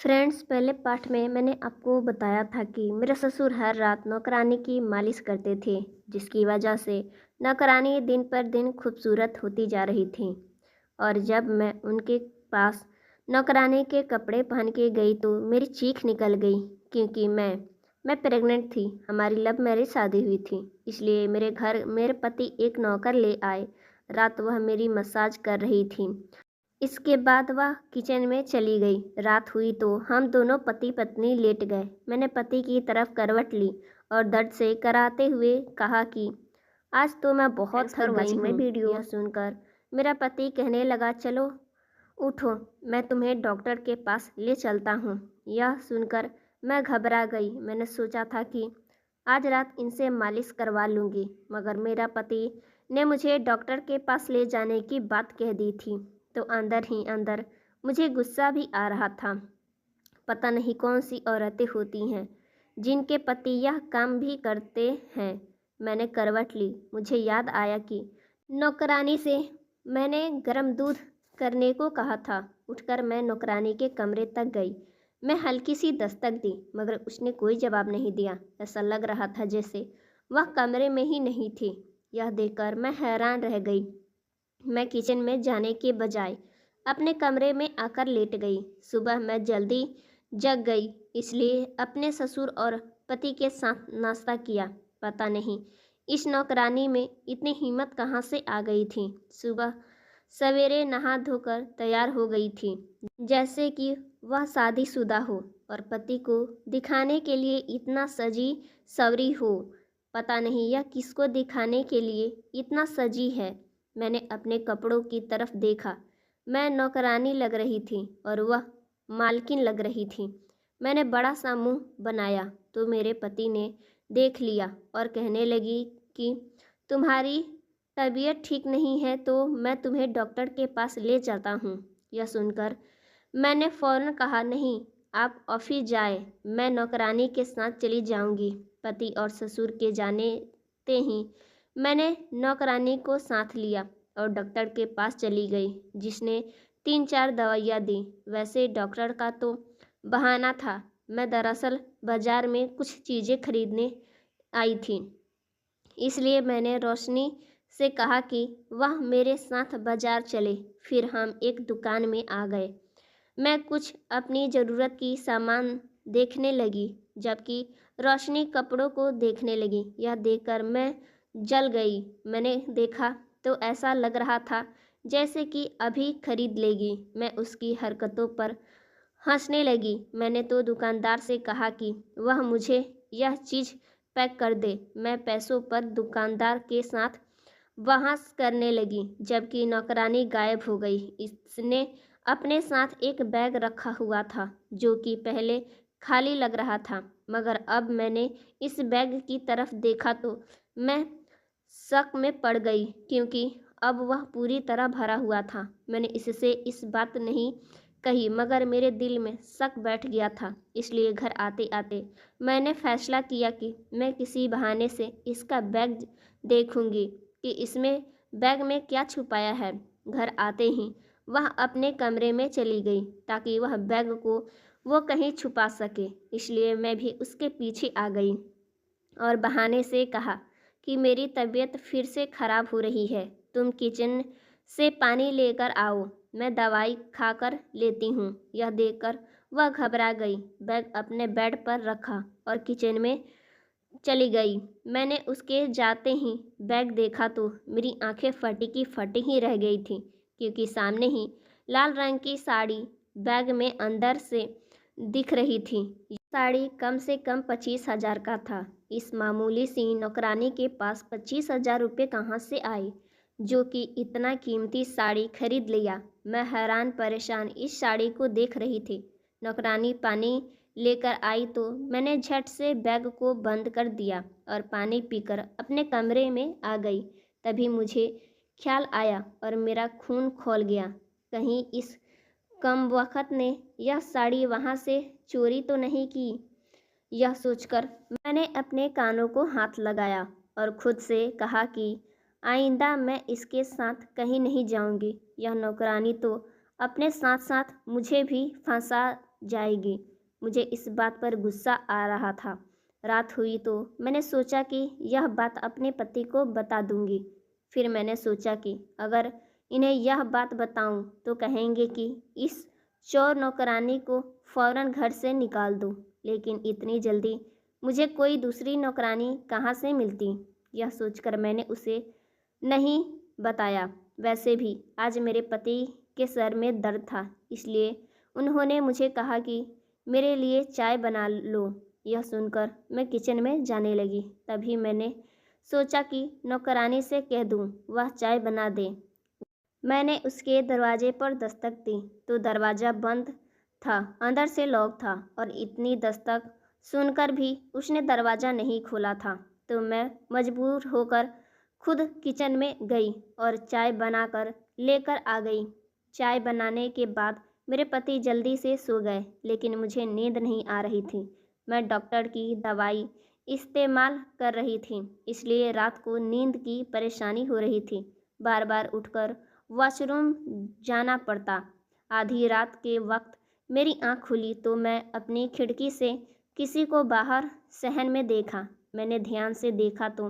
Friends, पहले part में मैंने आपको बताया था कि मेरे ससुर हर रात नौकरानी की मालिश करते थे, जिसकी वजह से नौकरानी दिन पर दिन खूबसूरत होती जा रही थी। और जब मैं उनके पास नौकरानी के कपड़े पहन के गई तो मेरी चीख निकल गई, क्योंकि मैं प्रेग्नेंट थी। हमारी लव मैरिज शादी हुई थी, इसलिए मेरे घर मेरे पति एक नौकर ले आए। रात वह मेरी मसाज कर रही थी। इसके बाद वह किचन में चली गई। रात हुई तो हम दोनों पति पत्नी लेट गए। मैंने पति की तरफ करवट ली और दर्द से कराते हुए कहा कि आज तो मैं बहुत थक गई हूँ। यह सुनकर मेरा पति कहने लगा, चलो उठो, मैं तुम्हें डॉक्टर के पास ले चलता हूँ। यह सुनकर मैं घबरा गई। मैंने सोचा था कि आज रात इनसे मालिश करवा लूँगी, मगर मेरा पति ने मुझे डॉक्टर के पास ले जाने की बात कह दी थी। तो अंदर ही अंदर मुझे गुस्सा भी आ रहा था। पता नहीं कौन सी औरतें होती हैं जिनके पति यह काम भी करते हैं। मैंने करवट ली। मुझे याद आया कि नौकरानी से मैंने गर्म दूध करने को कहा था। उठकर मैं नौकरानी के कमरे तक गई। मैं हल्की सी दस्तक दी, मगर उसने कोई जवाब नहीं दिया। ऐसा लग रहा था जैसे वह कमरे में ही नहीं थी। यह देखकर मैं हैरान रह गई। मैं किचन में जाने के बजाय अपने कमरे में आकर लेट गई। सुबह मैं जल्दी जग गई, इसलिए अपने ससुर और पति के साथ नाश्ता किया। पता नहीं इस नौकरानी में इतनी हिम्मत कहाँ से आ गई थी। सुबह सवेरे नहा धोकर तैयार हो गई थी, जैसे कि वह शादीशुदा हो, और पति को दिखाने के लिए इतना सजी सवरी हो। पता नहीं यह किसको दिखाने के लिए इतना सजी है। मैंने अपने कपड़ों की तरफ देखा। मैं नौकरानी लग रही थी और वह मालकिन लग रही थी। मैंने बड़ा सा मुंह बनाया तो मेरे पति ने देख लिया और कहने लगी कि तुम्हारी तबीयत ठीक नहीं है, तो मैं तुम्हें डॉक्टर के पास ले जाता हूँ। यह सुनकर मैंने फ़ौरन कहा, नहीं, आप ऑफिस जाए, मैं नौकरानी के साथ चली जाऊंगी। पति और ससुर के जाने ही मैंने नौकरानी को साथ लिया और डॉक्टर के पास चली गई, जिसने 3-4 दवाइयाँ दी। वैसे डॉक्टर का तो बहाना था, मैं दरअसल बाज़ार में कुछ चीज़ें खरीदने आई थी। इसलिए मैंने रोशनी से कहा कि वह मेरे साथ बाज़ार चले। फिर हम एक दुकान में आ गए। मैं कुछ अपनी ज़रूरत की सामान देखने लगी, जबकि रोशनी कपड़ों को देखने लगी। यह देखकर मैं जल गई। मैंने देखा तो ऐसा लग रहा था जैसे कि अभी खरीद लेगी। मैं उसकी हरकतों पर हंसने लगी। मैंने तो दुकानदार से कहा कि वह मुझे यह चीज़ पैक कर दे। मैं पैसों पर दुकानदार के साथ बहस करने लगी, जबकि नौकरानी गायब हो गई। इसने अपने साथ एक बैग रखा हुआ था, जो कि पहले खाली लग रहा था, मगर अब मैंने इस बैग की तरफ देखा तो मैं शक में पड़ गई, क्योंकि अब वह पूरी तरह भरा हुआ था। मैंने इससे इस बात नहीं कही, मगर मेरे दिल में शक बैठ गया था। इसलिए घर आते आते मैंने फैसला किया कि मैं किसी बहाने से इसका बैग देखूंगी कि इसमें बैग में क्या छुपाया है। घर आते ही वह अपने कमरे में चली गई ताकि वह बैग को वो कहीं छुपा सके। इसलिए मैं भी उसके पीछे आ गई और बहाने से कहा कि मेरी तबीयत फिर से खराब हो रही है, तुम किचन से पानी लेकर आओ, मैं दवाई खाकर लेती हूँ। यह देखकर वह घबरा गई, बैग अपने बेड पर रखा और किचन में चली गई। मैंने उसके जाते ही बैग देखा तो मेरी आंखें फटी की फटी ही रह गई थी, क्योंकि सामने ही लाल रंग की साड़ी बैग में अंदर से दिख रही थी। यह साड़ी कम से कम 25,000 का था। इस मामूली सी नौकरानी के पास 25,000 रुपये कहाँ से आए, जो कि इतना कीमती साड़ी खरीद लिया। मैं हैरान परेशान इस साड़ी को देख रही थी। नौकरानी पानी लेकर आई तो मैंने झट से बैग को बंद कर दिया और पानी पीकर अपने कमरे में आ गई। तभी मुझे ख्याल आया और मेरा खून खौल गया, कहीं इस कमबख्त ने यह साड़ी वहाँ से चोरी तो नहीं की। यह सोचकर मैंने अपने कानों को हाथ लगाया और खुद से कहा कि आइंदा मैं इसके साथ कहीं नहीं जाऊंगी। यह नौकरानी तो अपने साथ साथ मुझे भी फंसा जाएगी। मुझे इस बात पर गुस्सा आ रहा था। रात हुई तो मैंने सोचा कि यह बात अपने पति को बता दूंगी। फिर मैंने सोचा कि अगर इन्हें यह बात बताऊं तो कहेंगे कि इस चोर नौकरानी को फ़ौरन घर से निकाल दो। लेकिन इतनी जल्दी मुझे कोई दूसरी नौकरानी कहाँ से मिलती, यह सोचकर मैंने उसे नहीं बताया। वैसे भी आज मेरे पति के सर में दर्द था, इसलिए उन्होंने मुझे कहा कि मेरे लिए चाय बना लो। यह सुनकर मैं किचन में जाने लगी। तभी मैंने सोचा कि नौकरानी से कह दूं वह चाय बना दे। मैंने उसके दरवाजे पर दस्तक दी तो दरवाज़ा बंद था, अंदर से लॉक था और इतनी दस्तक सुनकर भी उसने दरवाज़ा नहीं खोला था। तो मैं मजबूर होकर खुद किचन में गई और चाय बनाकर लेकर आ गई। चाय बनाने के बाद मेरे पति जल्दी से सो गए, लेकिन मुझे नींद नहीं आ रही थी। मैं डॉक्टर की दवाई इस्तेमाल कर रही थी, इसलिए रात को नींद की परेशानी हो रही थी। बार बार उठकर वॉशरूम जाना पड़ता। आधी रात के वक्त मेरी आंख खुली तो मैं अपनी खिड़की से किसी को बाहर सहन में देखा। मैंने ध्यान से देखा तो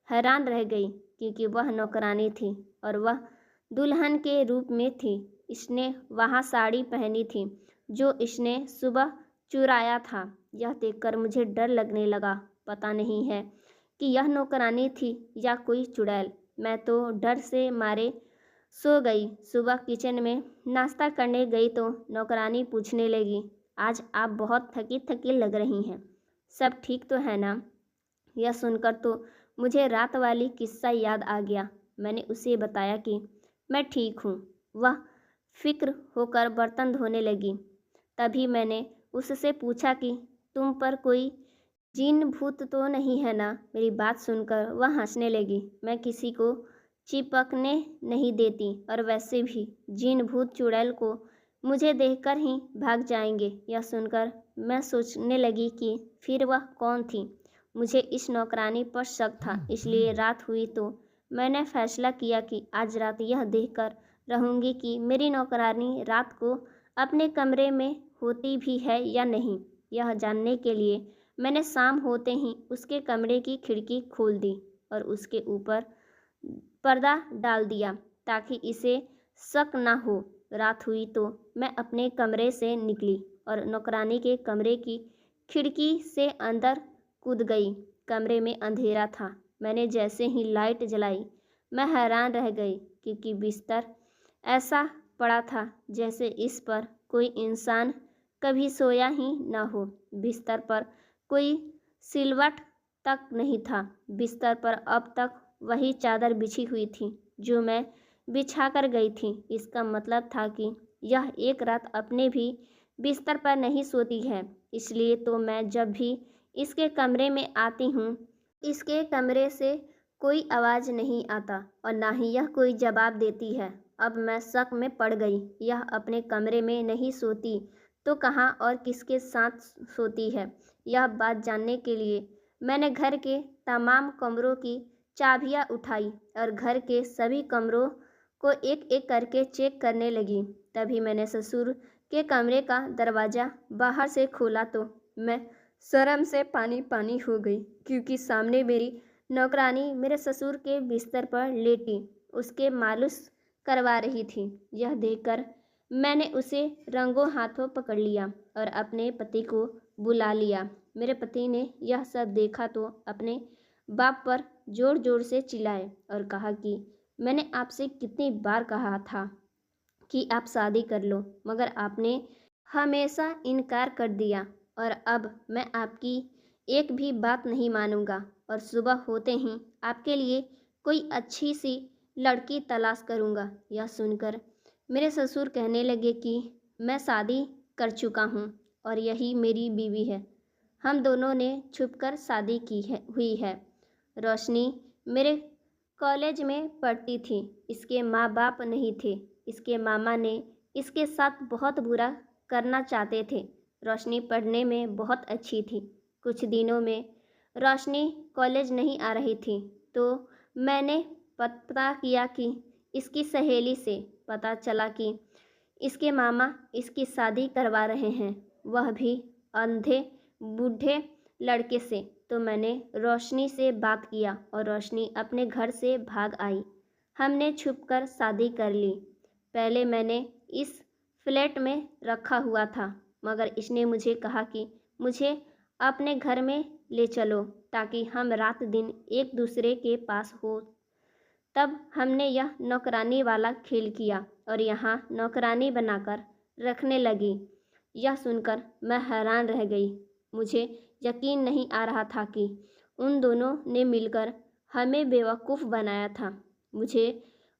हैरान रह गई, क्योंकि वह नौकरानी थी और वह दुल्हन के रूप में थी। इसने वहाँ साड़ी पहनी थी जो इसने सुबह चुराया था। यह देखकर मुझे डर लगने लगा। पता नहीं है कि यह नौकरानी थी या कोई चुड़ैल। मैं तो डर से मारे सो गई। सुबह किचन में नाश्ता करने गई तो नौकरानी पूछने लगी, आज आप बहुत थकी थकी लग रही हैं, सब ठीक तो है ना? यह सुनकर तो मुझे रात वाली किस्सा याद आ गया। मैंने उसे बताया कि मैं ठीक हूँ। वह फिक्र होकर बर्तन धोने लगी। तभी मैंने उससे पूछा कि तुम पर कोई जिन भूत तो नहीं है ना? मेरी बात सुनकर वह हंसने लगी। मैं किसी को चिपकने नहीं देती और वैसे भी जिन भूत चुड़ैल को मुझे देखकर ही भाग जाएंगे। यह सुनकर मैं सोचने लगी कि फिर वह कौन थी। मुझे इस नौकरानी पर शक था, इसलिए रात हुई तो मैंने फैसला किया कि आज रात यह देखकर रहूंगी कि मेरी नौकरानी रात को अपने कमरे में होती भी है या नहीं। यह जानने के लिए मैंने शाम होते ही उसके कमरे की खिड़की खोल दी और उसके ऊपर पर्दा डाल दिया ताकि इसे शक ना हो। रात हुई तो मैं अपने कमरे से निकली और नौकरानी के कमरे की खिड़की से अंदर कूद गई। कमरे में अंधेरा था। मैंने जैसे ही लाइट जलाई मैं हैरान रह गई, क्योंकि बिस्तर ऐसा पड़ा था जैसे इस पर कोई इंसान कभी सोया ही ना हो। बिस्तर पर कोई सिलवट तक नहीं था। बिस्तर पर अब तक वही चादर बिछी हुई थी जो मैं बिछा कर गई थी। इसका मतलब था कि यह एक रात अपने भी बिस्तर पर नहीं सोती है। इसलिए तो मैं जब भी इसके कमरे में आती हूँ, इसके कमरे से कोई आवाज़ नहीं आता और ना ही यह कोई जवाब देती है। अब मैं शक में पड़ गई। यह अपने कमरे में नहीं सोती तो कहाँ और किसके साथ सोती है? यह बात जानने के लिए मैंने घर के तमाम कमरों की चाबियां उठाई और घर के सभी कमरों को एक एक करके चेक करने लगी। तभी मैंने ससुर के कमरे का दरवाज़ा बाहर से खोला तो मैं शर्म से पानी पानी हो गई, क्योंकि सामने मेरी नौकरानी मेरे ससुर के बिस्तर पर लेटी उसके मालिश करवा रही थी। यह देखकर मैंने उसे रंगों हाथों पकड़ लिया और अपने पति को बुला लिया। मेरे पति ने यह सब देखा तो अपने बाप पर जोर जोर से चिल्लाए और कहा कि मैंने आपसे कितनी बार कहा था कि आप शादी कर लो, मगर आपने हमेशा इनकार कर दिया और अब मैं आपकी एक भी बात नहीं मानूंगा और सुबह होते ही आपके लिए कोई अच्छी सी लड़की तलाश करूंगा। यह सुनकर मेरे ससुर कहने लगे कि मैं शादी कर चुका हूँ और यही मेरी बीवी है। हम दोनों ने छुपकर शादी हुई है। रोशनी मेरे कॉलेज में पढ़ती थी। इसके माँ बाप नहीं थे। इसके मामा ने इसके साथ बहुत बुरा करना चाहते थे। रोशनी पढ़ने में बहुत अच्छी थी। कुछ दिनों में रोशनी कॉलेज नहीं आ रही थी तो मैंने पता किया कि इसकी सहेली से पता चला कि इसके मामा इसकी शादी करवा रहे हैं। वह भी अंधे बूढ़े लड़के से। तो मैंने रोशनी से बात किया और रोशनी अपने घर से भाग आई। हमने छुपकर शादी कर ली। पहले मैंने इस फ्लैट में रखा हुआ था, मगर इसने मुझे कहा कि मुझे अपने घर में ले चलो ताकि हम रात दिन एक दूसरे के पास हो। तब हमने यह नौकरानी वाला खेल किया और यहाँ नौकरानी बनाकर रखने लगी। यह सुनकर मैं हैरान रह गई। मुझे यकीन नहीं आ रहा था कि उन दोनों ने मिलकर हमें बेवकूफ़ बनाया था। मुझे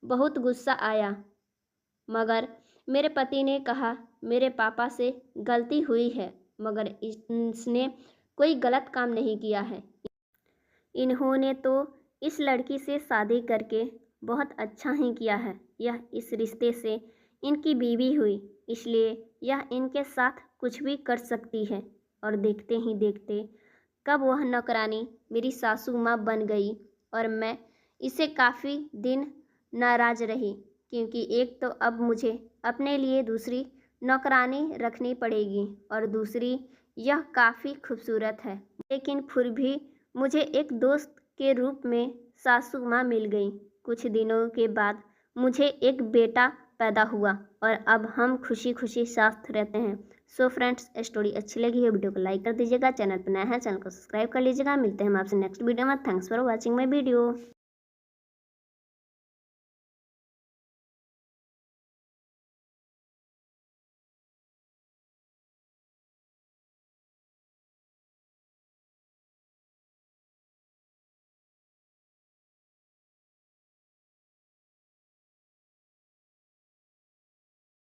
बहुत गुस्सा आया, मगर मेरे पति ने कहा मेरे पापा से गलती हुई है, मगर इसने कोई गलत काम नहीं किया है। इन्होंने तो इस लड़की से शादी करके बहुत अच्छा ही किया है। यह इस रिश्ते से इनकी बीवी हुई, इसलिए यह इनके साथ कुछ भी कर सकती है। और देखते ही देखते कब वह नौकरानी मेरी सासू माँ बन गई और मैं इसे काफ़ी दिन नाराज़ रही, क्योंकि एक तो अब मुझे अपने लिए दूसरी नौकरानी रखनी पड़ेगी और दूसरी यह काफ़ी खूबसूरत है। लेकिन फिर भी मुझे एक दोस्त के रूप में सासू माँ मिल गई। कुछ दिनों के बाद मुझे एक बेटा पैदा हुआ और अब हम खुशी खुशी साथ रहते हैं। सो फ्रेंड्स, स्टोरी अच्छी लगी है वीडियो को लाइक कर दीजिएगा, चैनल पर नया है चैनल को सब्सक्राइब कर लीजिएगा। मिलते हैं हम आपसे नेक्स्ट वीडियो में। Thanks for watching my video.